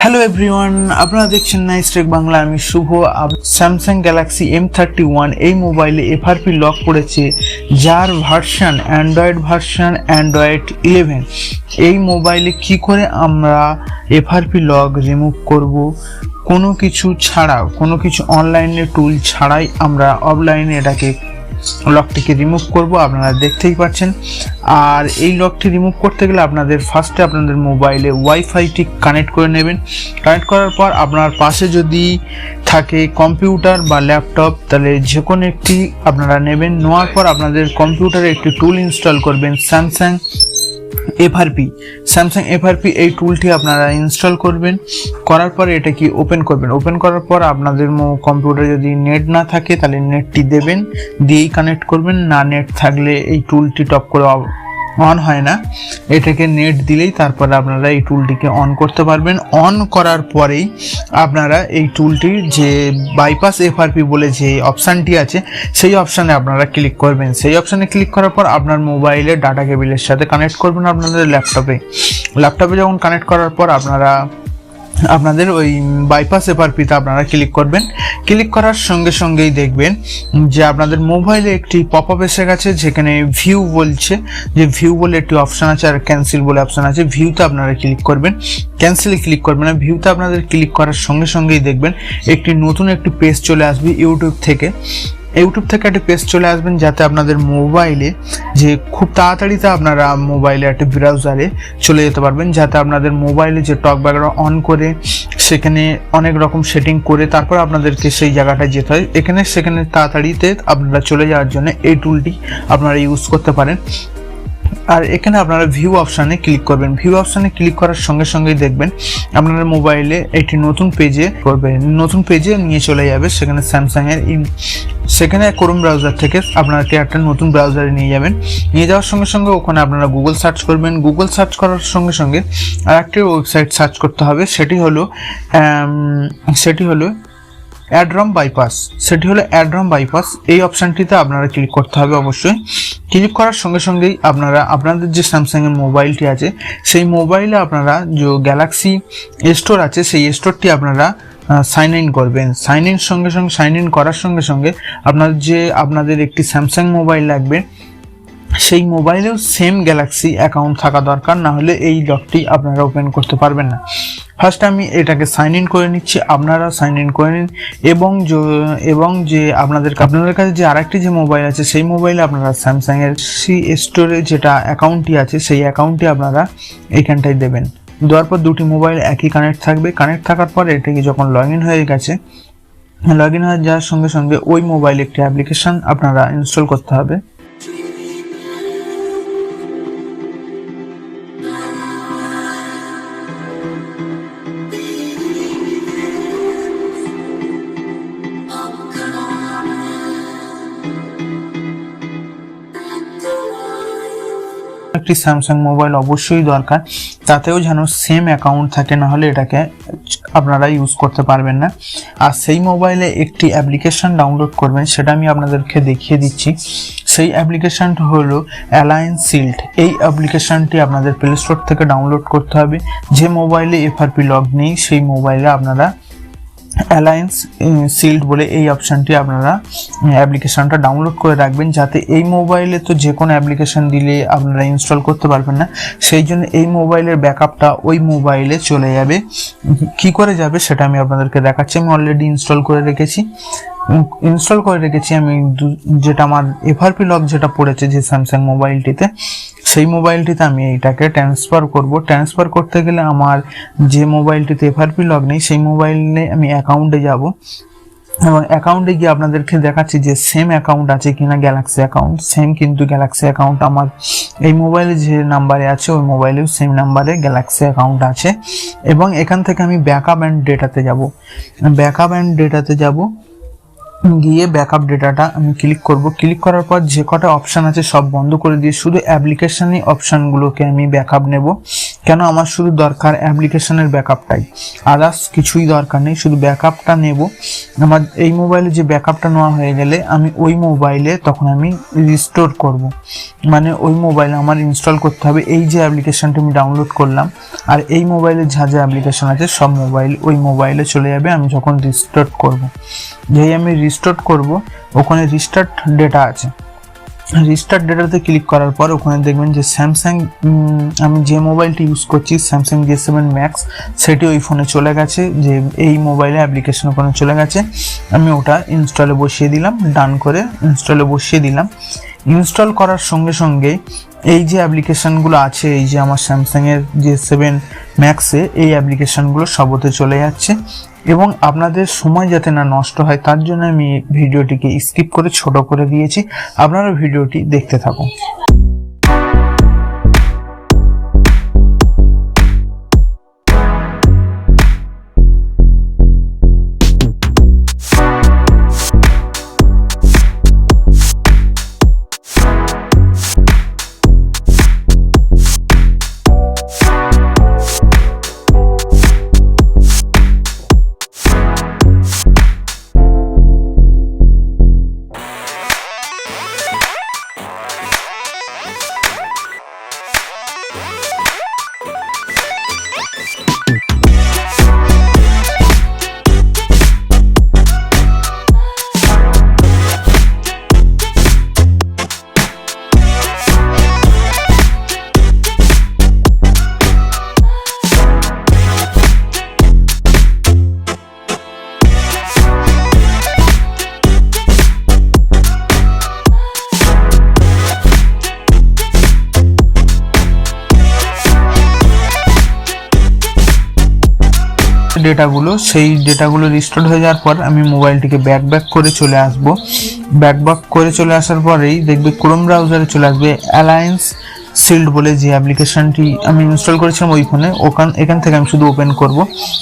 Hello everyone, আপনারা দেখছেন nice take Bangla. আমি শুভ। স্যামসাং গ্যালাক্সি M31 এই মোবাইলে FRP লক করেছে, যার ভার্সন অ্যান্ড্রয়েড 11। এই মোবাইলে কি করে আমরা FRP লক রিমুভ করব, কোনো কিছু ছাড়া, কোনো কিছু অনলাইনে টুল ছাড়াই আমরা অফলাইনে এটাকে লকটিকে রিমুভ করব, আপনারা দেখতেই পাচ্ছেন। আর এই লকটি রিমুভ করতে গেলে আপনাদের ফার্স্টে আপনাদের মোবাইলে ওয়াইফাইটি কানেক্ট করে নেবেন। কানেক্ট করার পর আপনার পাশে যদি থাকে কম্পিউটার বা ল্যাপটপ, তাহলে যে কোনো একটি আপনারা নেবেন। নেওয়ার পর আপনাদের কম্পিউটারে একটি টুল ইনস্টল করবেন, স্যামসাং FRP এই টুলটি আপনারা ইনস্টল করবেন। করার পরে এটা কি ওপেন করবেন। ওপেন করার পর আপনাদের কম্পিউটারে যদি নেট না থাকে তাহলে নেটটি দেবেন, দিয়েই কানেক্ট করবেন। না নেট থাকলে এই টুলটি টপ করে অন হয় না, এটাকে নেট দিলেই তারপরে আপনারা এই টুলটিকে অন করতে পারবেন। অন করার পরেই আপনারা এই টুলটির যে বাইপাস FRP বলে যে অপশানটি আছে সেই অপশানে আপনারা ক্লিক করবেন। সেই অপশানে ক্লিক করার পর আপনার মোবাইলে ডাটা কেবিলের সাথে কানেক্ট করবেন আপনাদের ল্যাপটপে যখন কানেক্ট করার পর আপনাদের ওই বাইপাস FRPতে আপনারা ক্লিক করবেন। ক্লিক করার সঙ্গে সঙ্গেই দেখবেন যে আপনাদের মোবাইলে একটি পপ আপ এসে গেছে, যেখানে ভিউ বলছে, যে ভিউ বলে একটি অপশান আছে আর ক্যান্সেল বলে অপশান আছে। ভিউতে আপনারা ক্লিক করবেন, ক্যান্সেলে ক্লিক করবেন না। ভিউতে আপনাদের ক্লিক করার সঙ্গে সঙ্গেই দেখবেন নতুন একটি পেজ চলে আসবে ইউটিউব থেকে একটা পেজ চলে আসবেন, যাতে আপনাদের মোবাইলে যে খুব তাড়াতাড়িতে আপনারা মোবাইলে একটা ব্রাউজারে চলে যেতে পারবেন, যাতে আপনাদের মোবাইলে যে টক ব্যাকগ্রাউন্ড অন করে সেখানে অনেক রকম সেটিং করে তারপর আপনাদেরকে সেই জায়গাটায় যেতে হয়। সেখানে তাড়াতাড়িতে আপনারা চলে যাওয়ার জন্য এই টুলটি আপনারা ইউজ করতে পারেন। আর এখানে আপনারা ভিউ অপশানে ক্লিক করবেন। ভিউ অপশানে ক্লিক করার সঙ্গে সঙ্গেই দেখবেন আপনার মোবাইলে একটি নতুন পেজে নিয়ে চলে যাবে। সেখানে সেখানে ক্রোম ব্রাউজার থেকে আপনাকে একটা নতুন ব্রাউজারে নিয়ে যাবেন। নিয়ে যাওয়ার সঙ্গে সঙ্গে ওখানে আপনারা গুগল সার্চ করবেন। গুগল সার্চ করার সঙ্গে সঙ্গে আর একটি ওয়েবসাইট সার্চ করতে হবে, সেটি হলো অ্যাডরম বাইপাস। এই অপশানটিতে আপনারা ক্লিক করতে হবে অবশ্যই। ক্লিক করার সঙ্গে সঙ্গেই আপনাদের যে স্যামসাংয়ের মোবাইলটি আছে সেই মোবাইলে আপনারা যে গ্যালাক্সি স্টোর আছে সেই স্টোরটি আপনারা সাইন ইন করবেন। সাইন ইন করার সঙ্গে সঙ্গে আপনাদের একটি স্যামসাং মোবাইল লাগবে, সেই মোবাইলেও সেম গ্যালাক্সি অ্যাকাউন্ট থাকা দরকার, না হলে এই লকটি আপনারা ওপেন করতে পারবেন না। ফার্স্ট আমি এটাকে সাইন ইন করে নিচ্ছি, আপনারা সাইন ইন করে নিন। এবং যে আপনাদের কাছে যে আরেকটি যে মোবাইল আছে সেই মোবাইলে আপনারা স্যামসাংয়ের স্টোরে যেটা অ্যাকাউন্টটি আছে সেই অ্যাকাউন্টটি আপনারা এইখানটায় দেবেন। দেওয়ার পর দুটি মোবাইল একই কানেক্ট থাকবে। কানেক্ট থাকার পর এটাকে যখন লগ ইন হয়ে যাওয়ার সঙ্গে সঙ্গে ওই মোবাইলে একটি অ্যাপ্লিকেশন আপনারা ইনস্টল করতে হবে। একটি স্যামসাং মোবাইল অবশ্যই দরকার, তাতেও যেন সেম অ্যাকাউন্ট থাকে, না হলে এটাকে আপনারা ইউজ করতে পারবেন না। আর সেই মোবাইলে একটি অ্যাপ্লিকেশন ডাউনলোড করবেন, সেটা আমি আপনাদেরকে দেখিয়ে দিচ্ছি। সেই অ্যাপ্লিকেশনটা হলো অ্যালায়েন্স শিল্ড। এই অ্যাপ্লিকেশনটি আপনাদের প্লে স্টোর থেকে ডাউনলোড করতে হবে। যে মোবাইলে FRP লক নেই সেই মোবাইলে আপনারা অ্যালায়েন্স শিল্ড বলে এই অপশানটি আপনারা অ্যাপ্লিকেশনটা ডাউনলোড করে রাখবেন, যাতে এই মোবাইলে তো যে কোনো অ্যাপ্লিকেশন দিলে আপনারা ইনস্টল করতে পারবেন না। সেই জন্য এই মোবাইলের ব্যাকআপটা ওই মোবাইলে চলে যাবে। কি করে যাবে সেটা আমি আপনাদেরকে দেখাচ্ছি। আমি অলরেডি ইনস্টল করে রেখেছি আমি যেটা আমার FRP লক যেটা পড়েছে যে স্যামসাং মোবাইলটিতে, সেই মোবাইলটিতে আমি এইটাকে ট্রান্সফার করতে গেলে আমার যে মোবাইলটিতে FRP লক নেই সেই মোবাইলে আমি অ্যাকাউন্টে যাব, এবং অ্যাকাউন্টে গিয়ে আপনাদেরকে দেখাচ্ছি যে সেম অ্যাকাউন্ট আছে কিনা গ্যালাক্সি অ্যাকাউন্ট। সেম কিন্তু গ্যালাক্সি অ্যাকাউন্ট আমার এই মোবাইলে যে নাম্বারে আছে ওই মোবাইলেও সেম নাম্বারে গ্যালাক্সি অ্যাকাউন্ট আছে। এবং এখান থেকে আমি ব্যাকআপ অ্যান্ড ডেটাতে যাব। গিয়ে ব্যাকআপ ডেটাটা আমি ক্লিক করব। ক্লিক করার পর যে কটা অপশান আছে সব বন্ধ করে দিয়ে শুধু অ্যাপ্লিকেশানই অপশানগুলোকে আমি ব্যাকআপ নেব। কেন আমার শুধু দরকার অ্যাপ্লিকেশানের ব্যাকআপটাই, আদার্স কিছুই দরকার নেই, শুধু ব্যাকআপটা নেব। আমার এই মোবাইলে যে ব্যাকআপটা নেওয়া হয়ে গেলে আমি ওই মোবাইলে তখন আমি রিস্টোর করব, মানে ওই মোবাইলে আমার ইনস্টল করতে হবে এই যে অ্যাপ্লিকেশানটা আমি ডাউনলোড করলাম, আর এই মোবাইলে যা যা অ্যাপ্লিকেশান আছে সব ওই মোবাইলে চলে যাবে আমি যখন রিস্টোর করব। যেই আমি রিস্টার্ট করব ওখানে রিস্টার্ট ডেটা আছে, রিস্টার্ট ডেটাতে ক্লিক করার পর ওখানে দেখবেন যে স্যামসাং, আমি যে মোবাইলটি ইউজ করছি স্যামসাং J7 Max, সেটি ওই ফোনে চলে গেছে, যে এই মোবাইলে অ্যাপ্লিকেশন ওখানে চলে গেছে। আমি ওটা ইনস্টলে বসিয়ে দিলাম, ডান করে ইনস্টলে বসিয়ে দিলাম। ইনস্টল করার সঙ্গে সঙ্গে এই যে অ্যাপ্লিকেশানগুলো আছে, এই যে আমার স্যামসাংয়ের J7 Max-এ এই অ্যাপ্লিকেশানগুলো সব ওতে চলে যাচ্ছে। এবং আপনাদের সময় যাতে না নষ্ট হয় তার জন্য আমি ভিডিওটিকে স্কিপ করে ছোট করে দিয়েছি, আপনারা ভিডিওটি দেখতে থাকুন। সেই ডেটাগুলো রিস্টোর হয়ে যাওয়ার পর আমি মোবাইলটিকে ব্যাক করে চলে আসব। ব্যাক করে চলে আসার পরেই দেখবে ক্রোম ব্রাউজারে চলে আসবে অ্যালায়েন্স শিল্ড বলে যে অ্যাপ্লিকেশনটি আমি ইনস্টল করেছিলাম ওই ফোনে, এখান থেকে আমি শুধু ওপেন করব।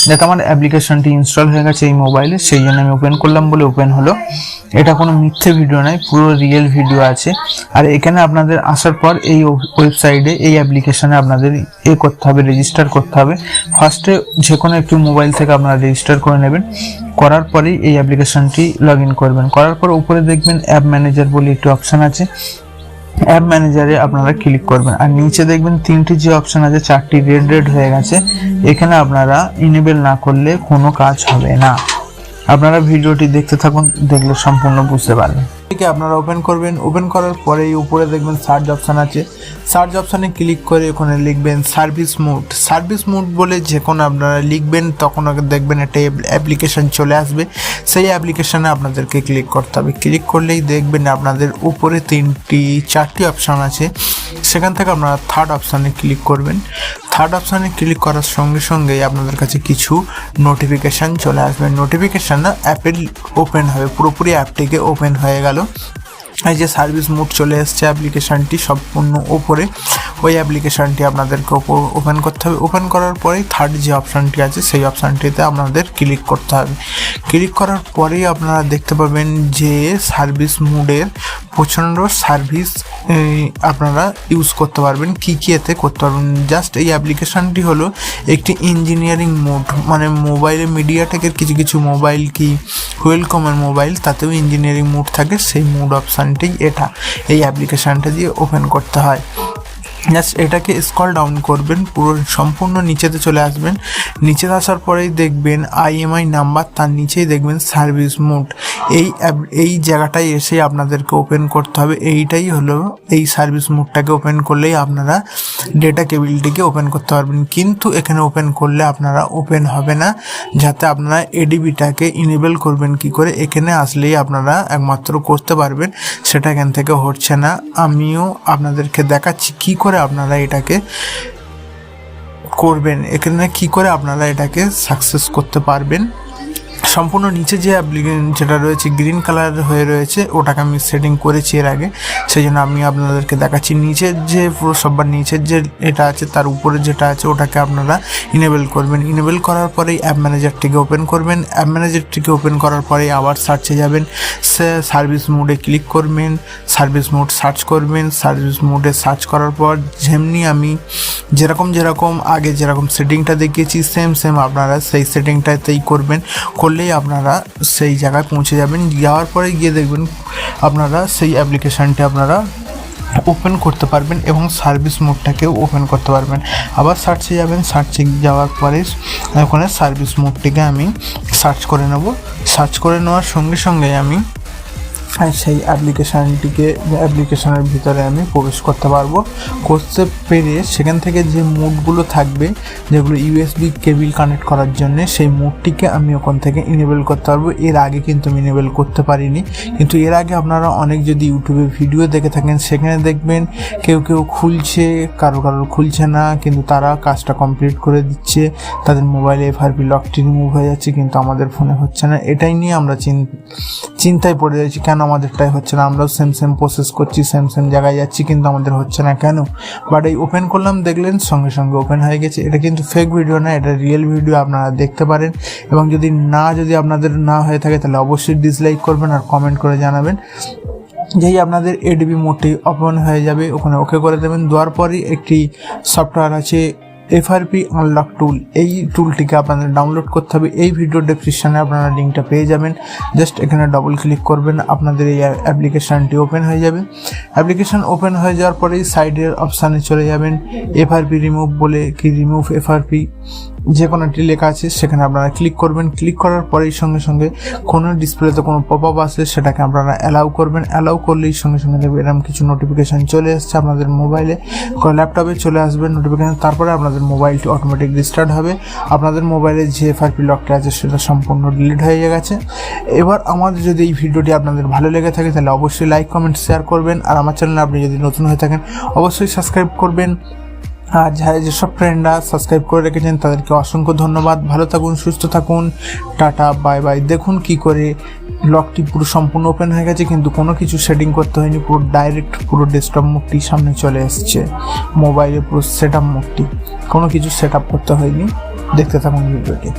যাতে আমার অ্যাপ্লিকেশনটি ইনস্টল হয়ে গেছে এই মোবাইলে, সেই জন্য আমি ওপেন করলাম বলে ওপেন হলো। এটা কোনো মিথ্যে ভিডিও নয়, পুরো রিয়েল ভিডিও আছে। আর এখানে আপনাদের আসার পর এই ওয়েবসাইটে এই অ্যাপ্লিকেশনে আপনাদের করতে হবে, রেজিস্টার করতে হবে। ফার্স্টে যে কোনো একটি মোবাইল থেকে আপনারা রেজিস্টার করে নেবেন, করার পরেই এই অ্যাপ্লিকেশনটি লগ ইন করবেন। করার পর উপরে দেখবেন অ্যাপ ম্যানেজার বলে একটি অপশান আছে, অ্যাপ ম্যানেজারে আপনারা ক্লিক করবেন। আর নিচে দেখবেন তিনটি যে অপশান আছে চারটি রেড হয়ে গেছে, এখানে আপনারা ইনেবল না করলে কোনো কাজ হবে না। আপনারা ভিডিওটি দেখতে থাকুন, দেখলে সম্পূর্ণ বুঝতে পারবেন। এটিকে আপনারা ওপেন করবেন। ওপেন করার পরে উপরে দেখবেন সার্চ অপশান আছে, সার্চ অপশানে ক্লিক করে ওখানে লিখবেন সার্ভিস মোড বলে যে কোনো আপনারা লিখবেন, তখন দেখবেন একটা অ্যাপ্লিকেশান চলে আসবে। সেই অ্যাপ্লিকেশানে আপনাদেরকে ক্লিক করতে হবে। ক্লিক করলেই দেখবেন আপনাদের উপরে চারটি অপশান আছে, সেখান থেকে আপনারা থার্ড অপশানে ক্লিক করবেন। থার্ড অপশানে ক্লিক করার সঙ্গে সঙ্গেই আপনাদের কাছে কিছু নোটিফিকেশান চলে আসবে। নোটিফিকেশান অ্যাপের ওপেন হবে, পুরোপুরি অ্যাপটিকে ওপেন হয়ে গেল। এই যে সার্ভিস মোড চলে এসছে অ্যাপ্লিকেশানটি সম্পূর্ণ ওপরে, ওই অ্যাপ্লিকেশানটি আপনাদেরকে ওপেন করতে হবে। ওপেন করার পরেই থার্ড যে অপশানটি আছে সেই অপশানটিতে আপনাদের ক্লিক করতে হবে। ক্লিক করার পরেই আপনারা দেখতে পাবেন যে সার্ভিস মোডের প্রচণ্ড সার্ভিস আপনারা ইউজ করতে পারবেন। কী এতে করতে পারবেন, জাস্ট এই অ্যাপ্লিকেশানটি হলো একটি ইঞ্জিনিয়ারিং মোড, মানে মোবাইলে মিডিয়াটেকের কিছু মোবাইল কি ওয়েলকমের মোবাইল তাতেও ইঞ্জিনিয়ারিং মোড থাকে, সেই মোড অপশানটি এটা এই অ্যাপ্লিকেশানটা দিয়ে ওপেন করতে হয়। জাস্ট এটাকে স্ক্রল ডাউন করবেন, পুরো সম্পূর্ণ নিচেতে চলে আসবেন। নিচে আসার পরেই দেখবেন IMI নাম্বার, তার নিচেই দেখবেন সার্ভিস মোড। এই জায়গাটায় এসে আপনাদেরকে ওপেন করতে হবে। এইটাই হলো এই সার্ভিস মোডটাকে ওপেন করলেই আপনারা ডেটা কেবিলটিকে ওপেন করতে পারবেন। কিন্তু এখানে ওপেন করলে আপনারা ওপেন হবে না, যাতে আপনারা ADB-টাকে ইনেবল করবেন কি করে, এখানে আসলেই আপনারা একমাত্র করতে পারবেন। সেটা এখান থেকে হচ্ছে না, আমিও আপনাদেরকে দেখাচ্ছি কি করে আপনারা এটাকে করবেন, এখানে কি করে আপনারা এটাকে সাকসেস করতে পারবেন সম্পূর্ণ নিচে যে যেটা রয়েছে গ্রিন কালার হয়ে রয়েছে ওটাকে আমি সেটিং করেছি এর আগে, সেই জন্য আমি আপনাদেরকে দেখাচ্ছি। নিচের যে পুরো সবার নিচের যে এটা আছে তার উপরে যেটা আছে ওটাকে আপনারা ইনেবল করবেন। ইনেবল করার পরেই অ্যাপ ম্যানেজারটিকে ওপেন করবেন। অ্যাপ ম্যানেজারটিকে ওপেন করার পরে আবার সার্চে যাবেন, সার্ভিস মোডে ক্লিক করবেন, সার্ভিস মোড সার্চ করবেন। সার্ভিস মোডে সার্চ করার পর যেমনি আমি যেরকম আগে যেরকম সেটিংটা দেখিয়েছি সেম আপনারা সেই সেটিংটাতেই করবেন। করলেই আপনারা সেই জায়গায় পৌঁছে যাবেন। যাওয়ার পরে গিয়ে দেখবেন আপনারা সেই অ্যাপ্লিকেশানটি আপনারা ওপেন করতে পারবেন এবং সার্ভিস মোডটাকেও ওপেন করতে পারবেন। আবার সার্চে যাবেন, সার্চে যাওয়ার পরে ওখানে সার্ভিস মোডটিকে আমি সার্চ করে নেব। সার্চ করে নেওয়ার সঙ্গে সঙ্গে আমি সেই অ্যাপ্লিকেশনের ভিতরে আমি প্রবেশ করতে পারবো। করতে পেরে সেখান থেকে যে মোডগুলো থাকবে যেগুলো ইউএসবি কেবিল কানেক্ট করার জন্য, সেই মোডটিকে আমি ওখান থেকে ইনেবল করতে পারবো। এর আগে কিন্তু আমি ইনেবল করতে পারিনি, কিন্তু এর আগে আপনারা অনেক যদি ইউটিউবে ভিডিও দেখে থাকেন সেখানে দেখবেন কেউ খুলছে, কারোর খুলছে না, কিন্তু তারা কাজটা কমপ্লিট করে দিচ্ছে, তাদের মোবাইলে এফআরপি লকটি রিমুভ হয়ে যাচ্ছে, কিন্তু আমাদের ফোনে হচ্ছে না। এটাই নিয়ে আমরা চিন্তায় পড়ে যাচ্ছি, কেন আমাদেরটাই হচ্ছে না। আমরাও সেম প্রসেস করছি, সেম জায়গায় যাচ্ছি, কিন্তু আমাদের হচ্ছে না কেন। বাট এই ওপেন করলাম, দেখলেন সঙ্গে সঙ্গে ওপেন হয়ে গেছে। এটা কিন্তু ফেক ভিডিও না, এটা রিয়েল ভিডিও, আপনারা দেখতে পারেন। এবং যদি আপনাদের না হয়ে থাকে তাহলে অবশ্যই ডিসলাইক করবেন আর কমেন্ট করে জানাবেন। যেই আপনাদের এডিবি মোডটি ওপেন হয়ে যাবে ওখানে ওকে করে দেবেন। দেওয়ার পরই একটি সফটওয়্যার আছে FRP আনলক টুল, এই টুলটিকে আপনাদের ডাউনলোড করতে হবে। এই ভিডিও ডেসক্রিপশানে আপনারা লিঙ্কটা পেয়ে যাবেন। জাস্ট এখানে ডবল ক্লিক করবেন, আপনাদের এই অ্যাপ্লিকেশানটি ওপেন হয়ে যাবে। অ্যাপ্লিকেশান ওপেন হয়ে যাওয়ার পরেই সাইডের অপশানে চলে যাবেন, FRP রিমুভ বলে কি রিমুভ FRP যে কোনোটি লেখা আছে সেখানে আপনারা ক্লিক করবেন। ক্লিক করার পরেই সঙ্গে কোনো ডিসপ্লেতে কোনো পপ আপ আসে সেটাকে আপনারা অ্যালাউ করবেন। অ্যালাউ করলেই সঙ্গে দেখবেন এরকম কিছু নোটিফিকেশান চলে আসছে আপনাদের মোবাইলে, ল্যাপটপে চলে আসবে নোটিফিকেশান। তারপরে আপনাদের মোবাইলটি অটোমেটিক রিস্টার্ট হবে। আপনাদের মোবাইলে যে FRP লকটা আছে সেটা সম্পূর্ণ ডিলিট হয়ে গেছে। এবার আমাদের যদি এই ভিডিওটি আপনাদের ভালো লেগে থাকে তাহলে অবশ্যই লাইক কমেন্ট শেয়ার করবেন। আর আমার চ্যানেলে আপনি যদি নতুন হয়ে থাকেন অবশ্যই সাবস্ক্রাইব করবেন। আর যেসব ফ্রেন্ডরা সাবস্ক্রাইব করে রেখেছেন তাদেরকে অসংখ্য ধন্যবাদ। ভালো থাকুন, সুস্থ থাকুন, টাটা, বাই বাই। দেখুন কি করে লকটি পুরো সম্পূর্ণ ওপেন হয়ে গেছে, কিন্তু কোনো কিছু সেটিং করতে হয়নি, পুরো ডেস্কটপ মোডটি সামনে চলে এসছে। মোবাইলে পুরো সেট আপ মোডটি, কোনো কিছু সেট আপ করতে হয়নি। দেখতে থাকুন ভিডিওটি।